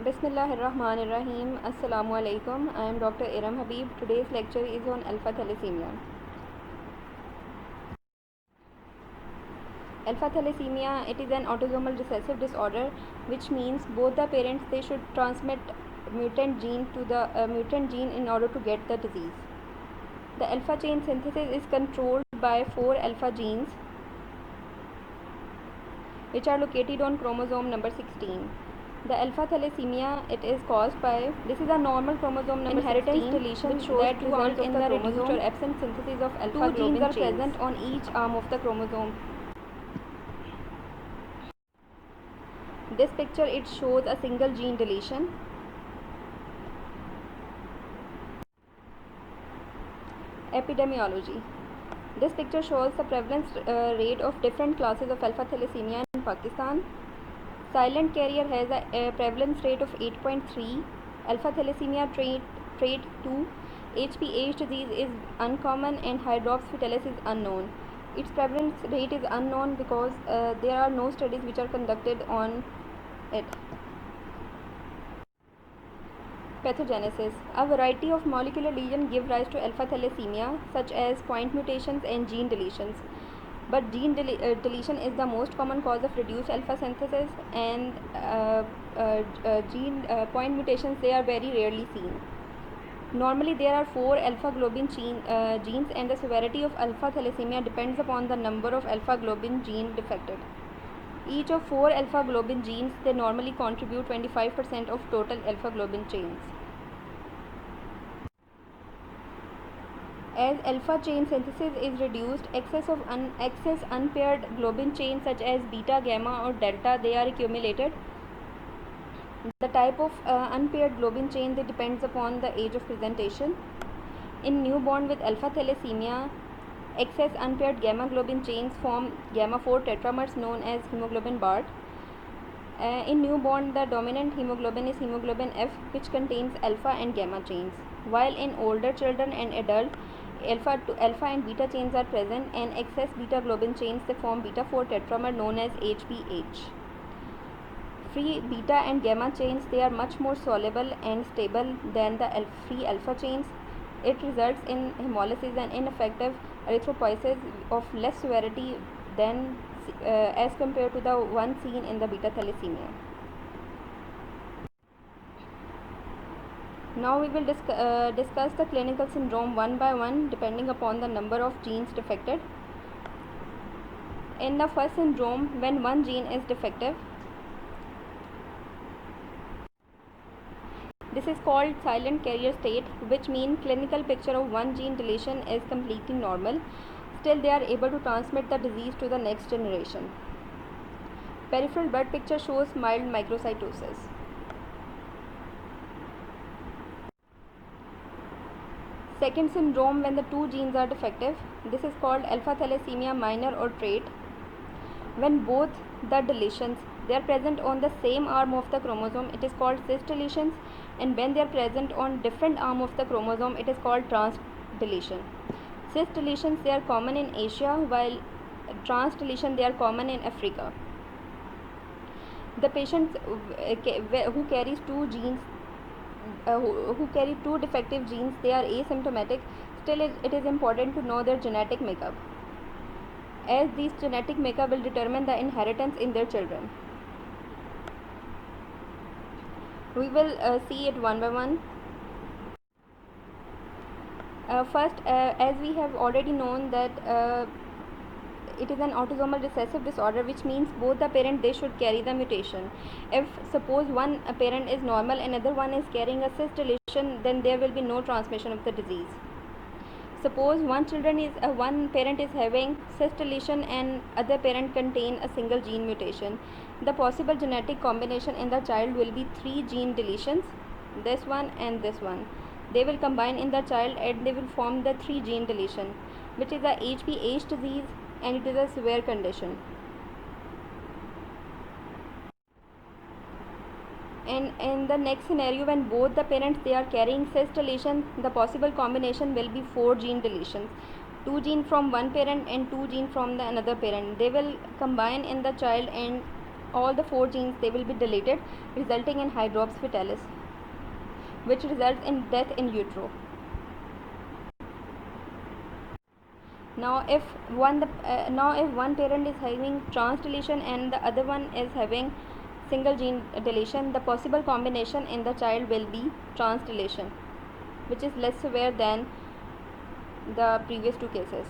Bismillahirrahmanirrahim. Assalamu alaikum. I am Dr. Iram Habib. Today's lecture is on alpha thalassemia. Alpha thalassemia, it is an autosomal recessive disorder, which means both the parents, they should transmit mutant gene to the mutant gene in order to get the disease. The alpha chain synthesis is controlled by 4 alpha genes, which are located on chromosome number 16. The alpha thalassemia, it is caused by, this is a normal chromosome number inheritance 16, deletion which shows that result in the reduced or absent synthesis of alpha globin. Two genes are present on each arm of the chromosome. This picture, it shows a single gene deletion. Epidemiology. This picture shows the prevalence rate of different classes of alpha thalassemia in Pakistan. Silent carrier has a prevalence rate of 8.3. Alpha thalassemia trait 2. HPH disease is uncommon and hydrops fetalis is unknown. Its prevalence rate is unknown because there are no studies which are conducted on it. Pathogenesis. A variety of molecular lesions give rise to alpha thalassemia, such as point mutations and gene deletions. But gene deletion is the most common cause of reduced alpha synthesis, and point mutations, they are very rarely seen. Normally, there are 4 alpha globin genes, and the severity of alpha thalassemia depends upon the number of alpha globin gene defected. Each of 4 alpha globin genes, they normally contribute 25% of total alpha globin chains. As alpha chain synthesis is reduced, excess unpaired globin chains such as beta, gamma or delta, they are accumulated. The type of unpaired globin chain, that depends upon the age of presentation. In newborn with alpha thalassemia, excess unpaired gamma globin chains form gamma 4 tetramers known as hemoglobin BART. In newborn, the dominant hemoglobin is hemoglobin F, which contains alpha and gamma chains, while in older children and adult, alpha and beta chains are present, and excess beta globin chains, they form beta 4 tetramer known as HBH. Free beta and gamma chains, they are much more soluble and stable than the free alpha chains. It results in hemolysis and ineffective erythropoiesis of less severity than as compared to the one seen in the beta thalassemia. Now we will discuss the clinical syndrome one by one, depending upon the number of genes defected. In the first syndrome, when one gene is defective, this is called silent carrier state, which means clinical picture of one gene deletion is completely normal. Still, they are able to transmit the disease to the next generation. Peripheral blood picture shows mild microcytosis. Second syndrome, when the 2 genes are defective, this is called alpha thalassemia minor or trait. When both the deletions, they are present on the same arm of the chromosome, it is called cis deletions, and when they are present on different arm of the chromosome, it is called trans deletion. Cis deletions, they are common in Asia, while trans deletion, they are common in Africa. The patients who carries 2 genes, who carry 2 defective genes, they are asymptomatic. Still, it is important to know their genetic makeup, as these genetic makeup will determine the inheritance in their children. We will see it one by one. First, as we have already known that it is an autosomal recessive disorder, which means both the parent, they should carry the mutation. If suppose one parent is normal and another one is carrying a cis deletion, then there will be no transmission of the disease. Suppose one parent is having cis deletion and other parent contain a single gene mutation. The possible genetic combination in the child will be 3 gene deletions, this one and this one. They will combine in the child and they will form the 3 gene deletion, which is a HPH disease, and it is a severe condition. And in the next scenario, when both the parents, they are carrying cis deletion, the possible combination will be 4 gene deletions. 2 gene from one parent and 2 gene from the another parent. They will combine in the child and all the 4 genes they will be deleted, resulting in hydrops fetalis, which results in death in utero. Now if one parent is having trans deletion and the other one is having single gene deletion, the possible combination in the child will be trans deletion, which is less severe than the previous 2 cases.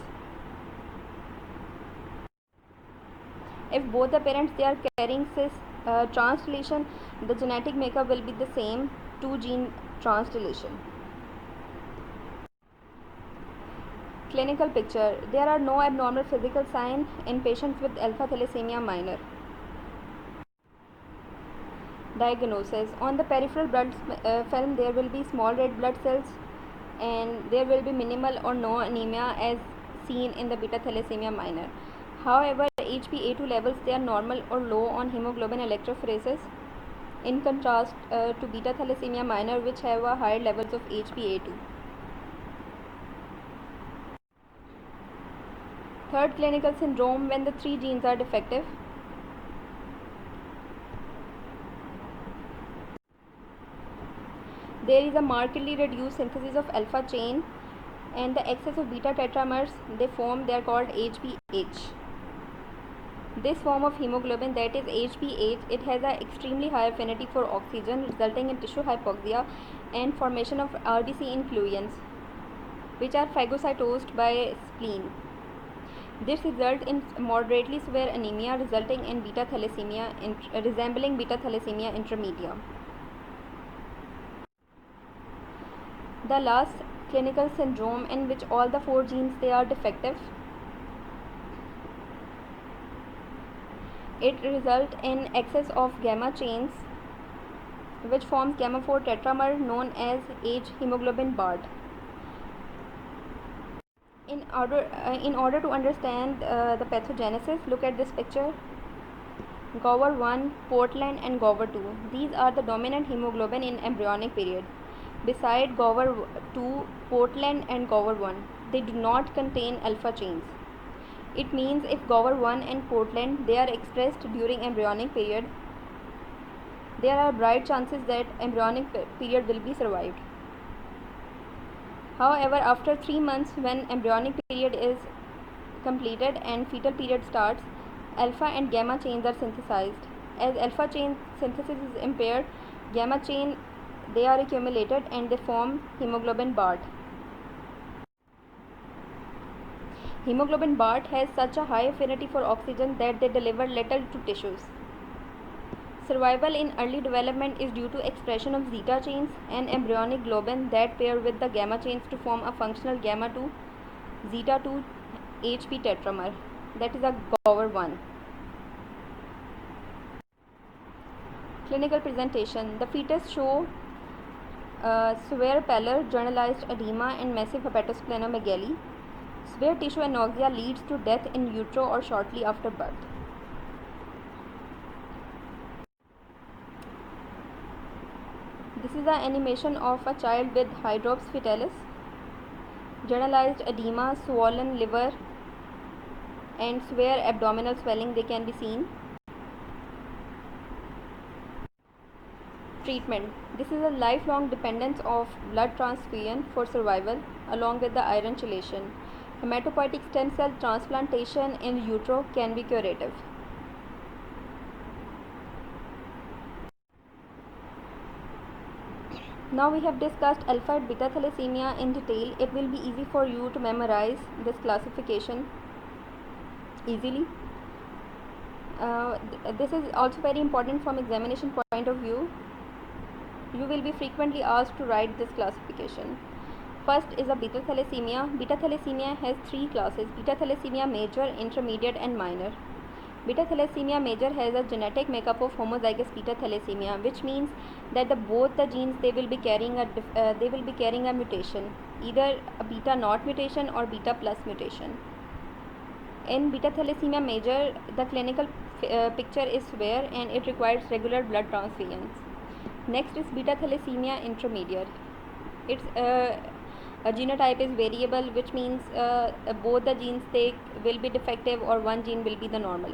If both the parents they are carrying cis trans deletion, the genetic makeup will be the same, 2 gene trans deletion. Clinical picture. There are no abnormal physical signs in patients with alpha thalassemia minor. Diagnosis. On the peripheral blood film there will be small red blood cells and there will be minimal or no anemia as seen in the beta thalassemia minor. However, HbA2 levels they are normal or low on hemoglobin electrophoresis, in contrast to beta thalassemia minor, which have a higher levels of HbA2. Third clinical syndrome, when the 3 genes are defective. There is a markedly reduced synthesis of alpha chain and the excess of beta tetramers they are called HbH. This form of hemoglobin, that is HbH, it has an extremely high affinity for oxygen, resulting in tissue hypoxia and formation of RBC inclusions, which are phagocytosed by spleen. This results in moderately severe anemia, resulting in beta thalassemia, resembling beta thalassemia intermedia. The last clinical syndrome, in which all the 4 genes they are defective. It results in excess of gamma chains, which forms gamma 4 tetramer known as H hemoglobin BART. In order to understand the pathogenesis, look at this picture. Gower 1, Portland and Gower 2. These are the dominant hemoglobin in embryonic period. Beside Gower 2, Portland and Gower 1, they do not contain alpha chains. It means if Gower 1 and Portland they are expressed during embryonic period, there are bright chances that embryonic period will be survived. However, after 3 months, when embryonic period is completed and fetal period starts, alpha and gamma chains are synthesized. As alpha chain synthesis is impaired, gamma chain they are accumulated and they form hemoglobin BART. Hemoglobin BART has such a high affinity for oxygen that they deliver little to tissues. Survival in early development is due to expression of zeta chains and embryonic globin that pair with the gamma chains to form a functional gamma 2 zeta 2 HP tetramer, that is a Gower 1. Clinical presentation. The fetus show severe pallor, generalized edema and massive hepatosplenomegaly. Severe tissue anoxia leads to death in utero or shortly after birth. This is an animation of a child with hydrops fetalis, generalized edema, swollen liver and severe abdominal swelling they can be seen. Treatment. This is a lifelong dependence of blood transfusion for survival along with the iron chelation. Hematopoietic stem cell transplantation in utero can be curative. Now we have discussed alpha and beta thalassemia in detail. It will be easy for you to memorize this classification easily. This is also very important from examination point of view. You will be frequently asked to write this classification. First is a beta thalassemia. Beta thalassemia has 3 classes: beta thalassemia major, intermediate and minor. Beta thalassemia major has a genetic makeup of homozygous beta thalassemia, which means that both the genes they will be carrying a mutation, either a beta naught mutation or beta plus mutation. In beta thalassemia major, the clinical picture is severe and it requires regular blood transfusions. Next is beta thalassemia intermediate. Its a genotype is variable, which means both the genes they will be defective or one gene will be the normal.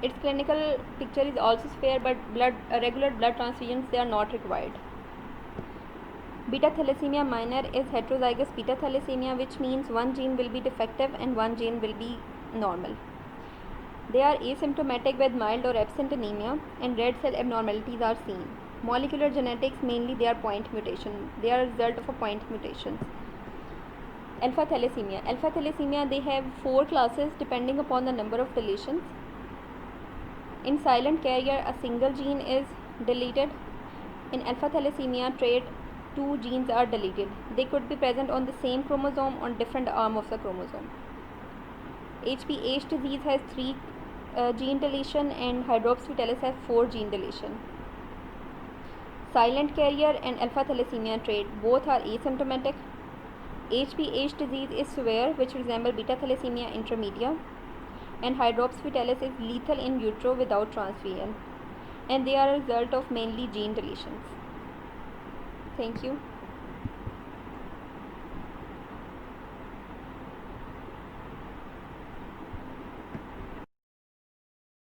Its clinical picture is also severe, but regular blood transfusions, they are not required. Beta thalassemia minor is heterozygous beta thalassemia, which means one gene will be defective and one gene will be normal. They are asymptomatic with mild or absent anemia, and red cell abnormalities are seen. Molecular genetics, mainly they are point mutation. They are a result of a point mutations. Alpha thalassemia. Alpha thalassemia, they have 4 classes depending upon the number of deletions. In silent carrier, a single gene is deleted. In alpha thalassemia trait, 2 genes are deleted. They could be present on the same chromosome on different arm of the chromosome. HPH disease has 3 gene deletion, and hydroxyphthalus has 4 gene deletion. Silent carrier and alpha thalassemia trait, both are asymptomatic. HPH disease is severe, which resembles beta thalassemia intermedia, and hydroxyphthalus is lethal in utero without transfusion, and they are a result of mainly gene deletions. Thank you.